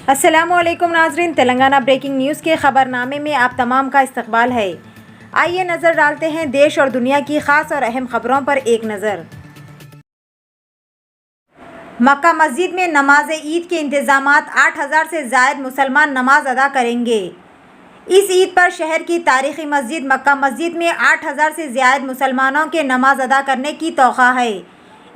अस्सलामु अलैकुम नाज़रीन, तेलंगाना ब्रेकिंग न्यूज़ के ख़बरनामे में आप तमाम का इस्तकबाल है। आइए नज़र डालते हैं देश और दुनिया की ख़ास और अहम ख़बरों पर एक नज़र। मक्का मस्जिद में नमाज ईद के इंतज़ामात 8,000 से ज़ायद मुसलमान नमाज अदा करेंगे। इस ईद पर शहर की तारीख़ी मस्जिद मक्का मस्जिद में 8,000 से ज़ायद मुसलमानों के नमाज अदा करने की तौक़ा है।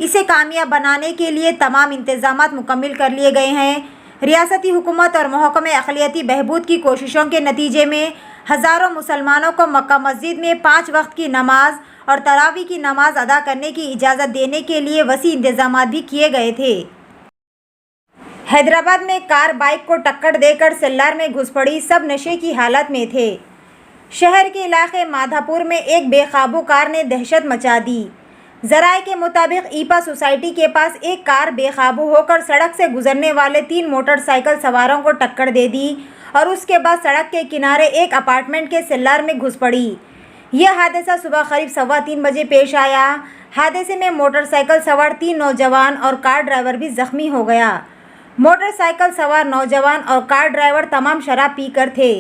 इसे कामयाब बनाने के लिए तमाम इंतज़ामात मुकम्मिल कर लिए गए हैं। रियासती हुकूमत और महकमे अक़लियती बहबूद की कोशिशों के नतीजे में हज़ारों मुसलमानों को मक्का मस्जिद में 5 वक्त की नमाज और तरावी की नमाज अदा करने की इजाज़त देने के लिए वसी इंतज़ामात भी किए गए थे। हैदराबाद में कार बाइक को टक्कर देकर सेल्लार में घुस पड़ी, सब नशे की हालत में थे। शहर के इलाके माधापुर में एक बेकाबू कार ने दहशत मचा दी। ज़राए के मुताबिक ईपा सोसाइटी के पास एक कार बेकाबू होकर सड़क से गुजरने वाले 3 मोटरसाइकिल सवारों को टक्कर दे दी और उसके बाद सड़क के किनारे एक अपार्टमेंट के सेल्लार में घुस पड़ी। यह हादसा सुबह करीब 3:15 बजे पेश आया। हादसे में मोटरसाइकिल सवार 3 नौजवान और कार ड्राइवर भी जख्मी हो गया। मोटरसाइकिल सवार नौजवान और कार ड्राइवर तमाम शराब पीकर थे।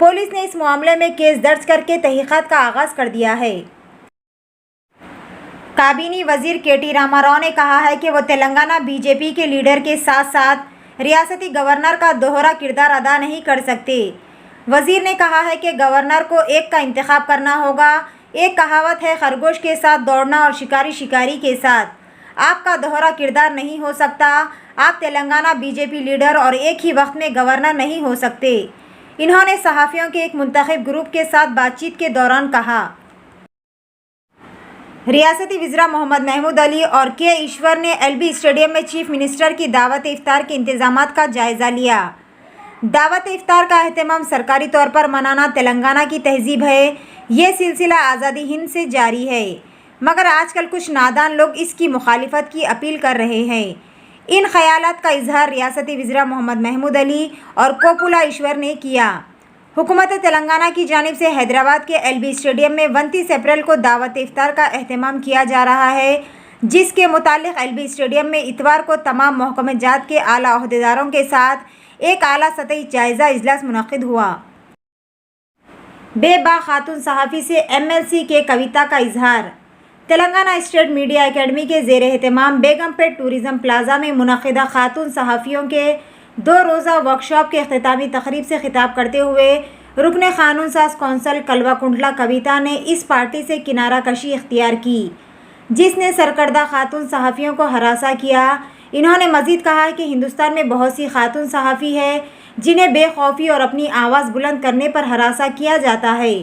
पुलिस ने इस मामले में केस दर्ज करके तहकीकात का आगाज़ कर दिया है। काबीनी वजीर के.टी. रामाराव ने कहा है कि वो तेलंगाना बीजेपी के लीडर के साथ साथ रियासती गवर्नर का दोहरा किरदार अदा नहीं कर सकते। वजीर ने कहा है कि गवर्नर को एक का इंतखाब करना होगा। एक कहावत है, खरगोश के साथ दौड़ना और शिकारी शिकारी के साथ। आपका दोहरा किरदार नहीं हो सकता। आप तेलंगाना बीजेपी लीडर और एक ही वक्त में गवर्नर नहीं हो सकते। इन्होंने सहाफ़ियों के एक मुंतखब ग्रुप के साथ बातचीत के दौरान कहा। रियासती वज़ीर मोहम्मद महमूद अली और के ईश्वर ने एलबी स्टेडियम में चीफ मिनिस्टर की दावत इफ्तार के इंतजामात का जायज़ा लिया। दावत इफ्तार का अहतमाम सरकारी तौर पर मनाना तेलंगाना की तहजीब है। ये सिलसिला आज़ादी हिंद से जारी है, मगर आजकल कुछ नादान लोग इसकी मुखालिफत की अपील कर रहे हैं। इन ख्यालात का इजहार रियासती वज़ीर मोहम्मद महमूद अली और कोपुला ईश्वर ने किया। हुकूमत तेलंगाना की जानिब से हैदराबाद के एलबी स्टेडियम में 29 अप्रैल को दावत इफ्तार का अहतमाम किया जा रहा है, जिसके मुतालिक एलबी स्टेडियम में इतवार को तमाम महकमे जात के आला ओहदेदारों के साथ एक आला सतही जायज़ा इजलास मुनक़िद हुआ। बेबा खातून सहाफ़ी से MLC के कविता का इजहार। तेलंगाना स्टेट मीडिया एकेडमी के ज़ेर एहतमाम बेगमपेट टूरिज़म प्लाजा में मुनक़िदा खातून सहाफ़ियों के 2 रोज़ा वर्कशॉप के अख्तितामी तकरीब से खिताब करते हुए रुकन क़ानून साज कौंसल कलवा कुंडला कविता ने इस पार्टी से किनारा कशी इख्तियार की, जिसने सरकर्दा खातून सहाफ़ियों को हरासा किया। इन्होंने मज़ीद कहा कि हिंदुस्तान में बहुत सी खातून सहाफ़ी है जिन्हें बेखौफी और अपनी आवाज़ बुलंद करने पर हरासा किया जाता है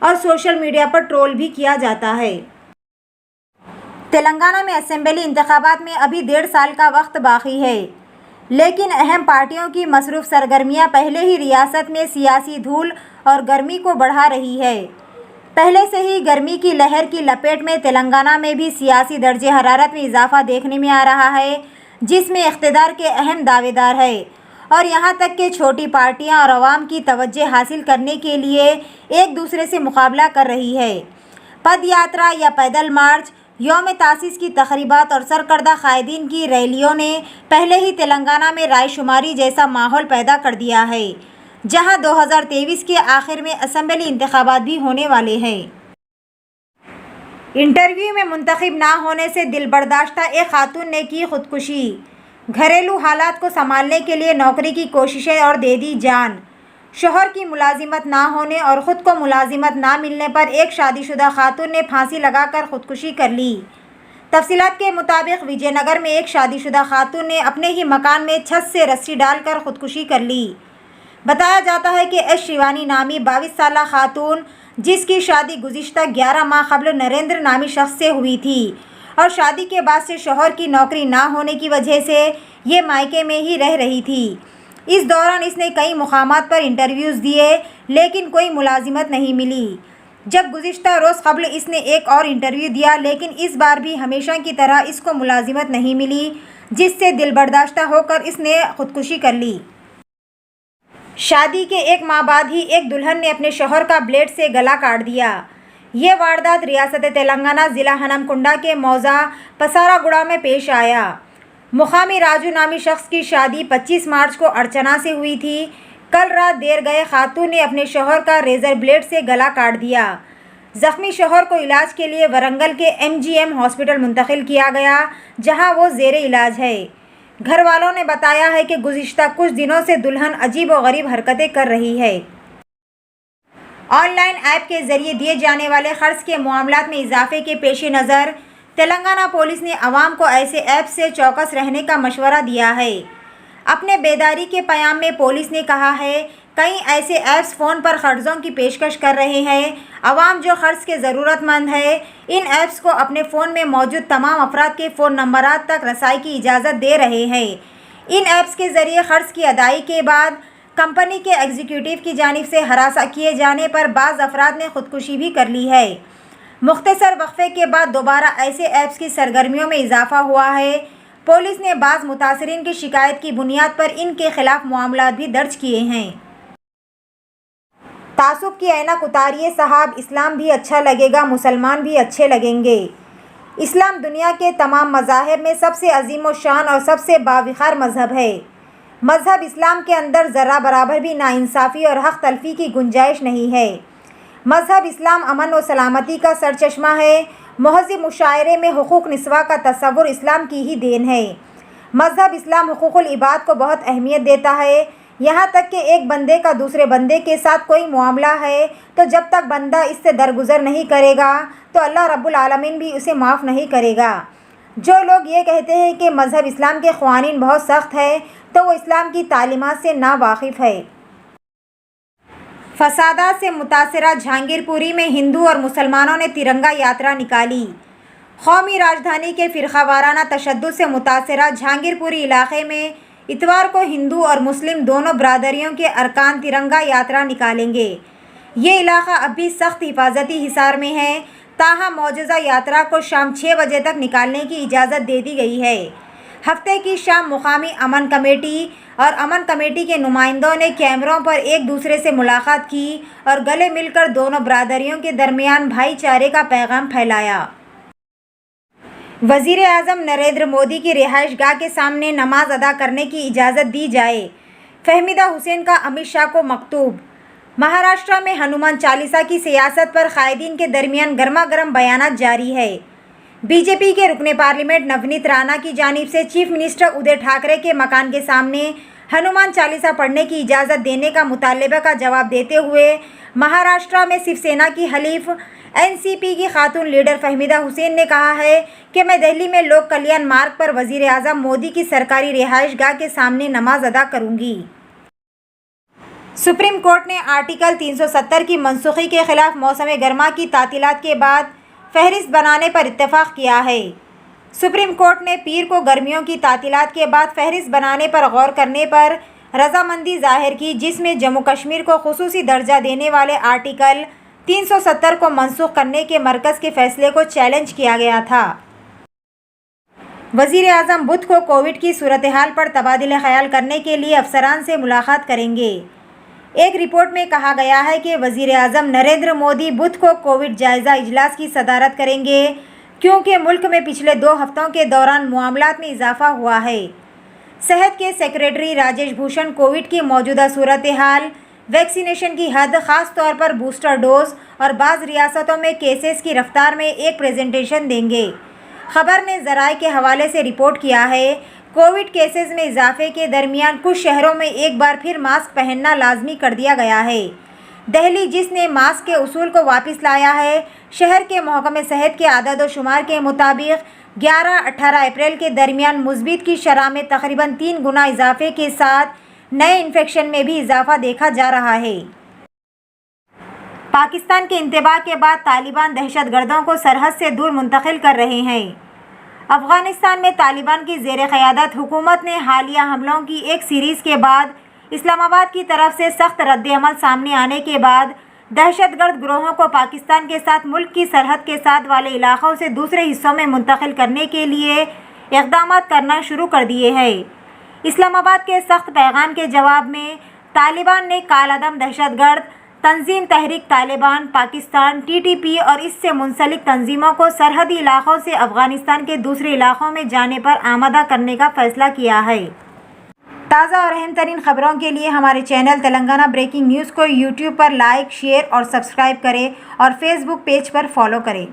और सोशल मीडिया पर ट्रोल भी किया जाता है। तेलंगाना में असेंबली इंतखाबात में अभी 1.5 साल का वक्त बाकी है, लेकिन अहम पार्टियों की मसरूफ़ सरगर्मियाँ पहले ही रियासत में सियासी धूल और गर्मी को बढ़ा रही है। पहले से ही गर्मी की लहर की लपेट में तेलंगाना में भी सियासी दर्जे हरारत में इजाफा देखने में आ रहा है, जिसमें इक़्तिदार के अहम दावेदार है और यहाँ तक कि छोटी पार्टियाँ और अवाम की तवज्जो हासिल करने के लिए एक दूसरे से मुकाबला कर रही है। पद यात्रा या पैदल मार्च, यौम तासीस की तक़रीबात और सरकर्दा कायदीन की रैलियों ने पहले ही तेलंगाना में रायशुमारी जैसा माहौल पैदा कर दिया है, जहां 2023 के आखिर में असेंबली इंतखाबात भी होने वाले हैं। इंटरव्यू में मुंतखब ना होने से दिलबर्दाश्ता एक खातून ने की खुदकुशी। घरेलू हालात को संभालने के लिए नौकरी की कोशिशें और दे दी जान। शोहर की मुलाजिमत ना होने और ख़ुद को मुलाजिमत ना मिलने पर एक शादीशुदा खातून ने फांसी लगाकर ख़ुदकुशी कर ली। तफसीलात के मुताबिक विजयनगर में एक शादीशुदा खातून ने अपने ही मकान में छत से रस्सी डालकर ख़ुदकुशी कर ली। बताया जाता है कि एस शिवानी नामी 22 साला खातून, जिसकी शादी गुज़िश्ता 11 माह क़ब्ल नरेंद्र नामी शख्स से हुई थी और शादी के बाद से शोहर की नौकरी ना होने की वजह से ये मायके में ही रह रही थी। इस दौरान इसने कई मुकामात पर इंटरव्यूज़ दिए, लेकिन कोई मुलाजिमत नहीं मिली। जब गुज़िश्ता रोज़ क़ब्ल इसने एक और इंटरव्यू दिया, लेकिन इस बार भी हमेशा की तरह इसको मुलाजिमत नहीं मिली, जिससे दिलबर्दाश्ता होकर इसने ख़ुदकुशी कर ली। शादी के 1 माह बाद ही एक दुल्हन ने अपने शौहर का ब्लेड से गला काट दिया। ये वारदात रियासत तेलंगाना ज़िला हनमकुंडा के मौज़ा पसारागुड़ा में पेश आया। مقامی راجو نامی شخص کی شادی 25 مارچ کو ارچنا سے ہوئی تھی۔ کل رات دیر گئے خاتون نے اپنے شوہر کا ریزر بلیڈ سے گلا کاٹ دیا۔ زخمی شوہر کو علاج کے لیے ورنگل کے MGM ہاسپٹل منتقل کیا گیا، جہاں وہ زیر علاج ہے۔ گھر والوں نے بتایا ہے کہ گزشتہ کچھ دنوں سے دلہن عجیب و غریب حرکتیں کر رہی ہے۔ آن لائن ایپ کے ذریعے دیے جانے والے قرض کے معاملات میں اضافے کے پیش نظر تلنگانہ پولیس نے عوام کو ایسے ایپ سے چوکس رہنے کا مشورہ دیا ہے۔ اپنے بیداری کے پیام میں پولیس نے کہا ہے، کئی ایسے ایپس فون پر قرضوں کی پیشکش کر رہے ہیں۔ عوام جو قرض کے ضرورت مند ہے، ان ایپس کو اپنے فون میں موجود تمام افراد کے فون نمبرات تک رسائی کی اجازت دے رہے ہیں۔ ان ایپس کے ذریعے قرض کی ادائیگی کے بعد کمپنی کے ایگزیکٹو کی جانب سے ہراساں کیے جانے پر بعض افراد نے خودکشی بھی کر لی ہے۔ مختصر وقفے کے بعد دوبارہ ایسے ایپس کی سرگرمیوں میں اضافہ ہوا ہے۔ پولیس نے بعض متاثرین کی شکایت کی بنیاد پر ان کے خلاف معاملات بھی درج کیے ہیں۔ تعصب کی اینک اتاریے صاحب، اسلام بھی اچھا لگے گا، مسلمان بھی اچھے لگیں گے۔ اسلام دنیا کے تمام مذاہب میں سب سے عظیم و شان اور سب سے باوقار مذہب ہے۔ مذہب اسلام کے اندر ذرہ برابر بھی ناانصافی اور حق تلفی کی گنجائش نہیں ہے۔ مذہب اسلام امن و سلامتی کا سرچشمہ ہے۔ مہذب مشاعرے میں حقوق نسواں کا تصور اسلام کی ہی دین ہے۔ مذہب اسلام حقوق العباد کو بہت اہمیت دیتا ہے، یہاں تک کہ ایک بندے کا دوسرے بندے کے ساتھ کوئی معاملہ ہے تو جب تک بندہ اس سے درگزر نہیں کرے گا تو اللہ رب العالمین بھی اسے معاف نہیں کرے گا۔ جو لوگ یہ کہتے ہیں کہ مذہب اسلام کے قوانین بہت سخت ہے تو وہ اسلام کی تعلیمات سے ناواقف ہے۔ فسادات سے متاثرہ جہانگیر پوری میں ہندو اور مسلمانوں نے ترنگا یاترا نکالی۔ قومی راجدھانی کے فرقہ وارانہ تشدد سے متاثرہ جہانگیر پوری علاقے میں اتوار کو ہندو اور مسلم دونوں برادریوں کے ارکان ترنگا یاترا نکالیں گے۔ یہ علاقہ اب بھی سخت حفاظتی حصار میں ہے، تاہم مجوزہ یاترا کو شام 6 بجے تک نکالنے کی اجازت دے دی گئی ہے۔ ہفتے کی شام مقامی امن کمیٹی اور امن کمیٹی کے نمائندوں نے کیمروں پر ایک دوسرے سے ملاقات کی اور گلے مل کر دونوں برادریوں کے درمیان بھائی چارے کا پیغام پھیلایا۔ وزیر اعظم نریندر مودی کی رہائش گاہ کے سامنے نماز ادا کرنے کی اجازت دی جائے، فہمیدہ حسین کا امت شاہ کو مکتوب۔ مہاراشٹر میں ہنومان چالیسا کی سیاست پر قائدین کے درمیان گرما گرم بیانات جاری ہے۔ بی جے پی کے رکن پارلیمنٹ نونیت رانا کی جانب سے چیف منسٹر ادھو ٹھاکرے کے مکان کے سامنے ہنومان چالیسا پڑھنے کی اجازت دینے کا مطالبہ کا جواب دیتے ہوئے مہاراشٹر میں شیو سینا کی حلیف NCP کی خاتون لیڈر فہمیدہ حسین نے کہا ہے کہ میں دہلی میں لوک کلیان مارگ پر وزیر اعظم مودی کی سرکاری رہائش گاہ کے سامنے نماز ادا کروں گی۔ سپریم کورٹ نے آرٹیکل 370 کی منسوخی کے خلاف موسم گرما کی تعطیلات کے بعد فہرست بنانے پر اتفاق کیا ہے۔ سپریم کورٹ نے پیر کو گرمیوں کی تعطیلات کے بعد فہرست بنانے پر غور کرنے پر رضامندی ظاہر کی، جس میں جموں کشمیر کو خصوصی درجہ دینے والے آرٹیکل 370 کو منسوخ کرنے کے مرکز کے فیصلے کو چیلنج کیا گیا تھا۔ وزیر اعظم بدھ کو کووڈ کی صورتحال پر تبادلہ خیال کرنے کے لیے افسران سے ملاقات کریں گے۔ ایک رپورٹ میں کہا گیا ہے کہ وزیر اعظم نریندر مودی بدھ کو کووڈ جائزہ اجلاس کی صدارت کریں گے، کیونکہ ملک میں پچھلے 2 ہفتوں کے دوران معاملات میں اضافہ ہوا ہے۔ صحت کے سیکریٹری راجیش بھوشن کووڈ کی موجودہ صورتحال، ویکسینیشن کی حد، خاص طور پر بوسٹر ڈوز اور بعض ریاستوں میں کیسز کی رفتار میں ایک پریزنٹیشن دیں گے۔ خبر نے ذرائع کے حوالے سے رپورٹ کیا ہے، کووڈ کیسز میں اضافے کے درمیان کچھ شہروں میں ایک بار پھر ماسک پہننا لازمی کر دیا گیا ہے۔ دہلی، جس نے ماسک کے اصول کو واپس لایا ہے، شہر کے محکمہ صحت کے اعداد و شمار کے مطابق 11-18 اپریل کے درمیان مثبت کی شرح میں تقریباً 3 گنا اضافے کے ساتھ نئے انفیکشن میں بھی اضافہ دیکھا جا رہا ہے۔ پاکستان کے انتباہ کے بعد طالبان دہشت گردوں کو سرحد سے دور منتقل کر رہے ہیں۔ افغانستان میں طالبان کی زیر قیادت حکومت نے حالیہ حملوں کی ایک سیریز کے بعد اسلام آباد کی طرف سے سخت رد عمل سامنے آنے کے بعد دہشت گرد گروہوں کو پاکستان کے ساتھ ملک کی سرحد کے ساتھ والے علاقوں سے دوسرے حصوں میں منتقل کرنے کے لیے اقدامات کرنا شروع کر دیے ہیں۔ اسلام آباد کے سخت پیغام کے جواب میں طالبان نے کالعدم دہشت گرد تنظیم تحریک طالبان پاکستان TTP اور اس سے منسلک تنظیموں کو سرحدی علاقوں سے افغانستان کے دوسرے علاقوں میں جانے پر آمادہ کرنے کا فیصلہ کیا ہے۔ تازہ اور اہم ترین خبروں کے لیے ہمارے چینل تلنگانہ بریکنگ نیوز کو YouTube پر لائک، شیئر اور سبسکرائب کریں اور فیس بک پیج پر فالو کریں۔